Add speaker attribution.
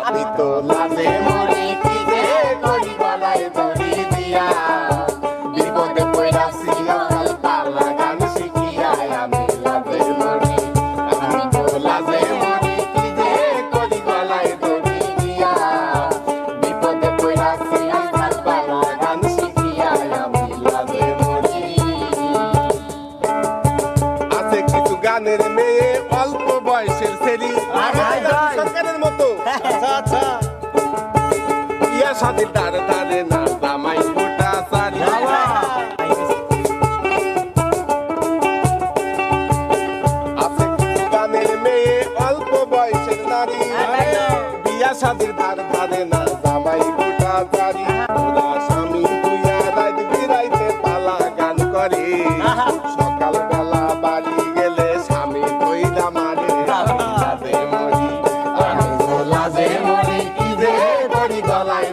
Speaker 1: আমি তো লাজে মরি কি যে করি গলায় দড়ি দিয়া বিপদে পড়াছি অকাল পালা গান শিখিয়া আমি লাজে মরি আমি তো লাজে মরি কি যে করি গলায় দড়ি দিয়া বিপদে পড়াছি অকাল পালা গান শিখিয়া আমি লাজে মরি আছে কিছু গানের মেয়ে অল্প বয়সের ছেলে সরকারের মতো
Speaker 2: আচ্ছা
Speaker 1: ইয়া সাথে দাঁড়ে দাঁড়ে না জামাই গোটা সারি আছে কিছু গানের মেয়ে অল্প বয়সের নারী বিয়া সাথে দাঁড়ে দাঁড়ে না জামাই গোটা সারি ওরা স্বামী তুইয়া রাত বিরাইতে পালা গান করে সকাল বেলা বাড়ি গেলে স্বামী কইরা মারে লাজে মরি আমি তো লাজে মরি কি যে করি গলায়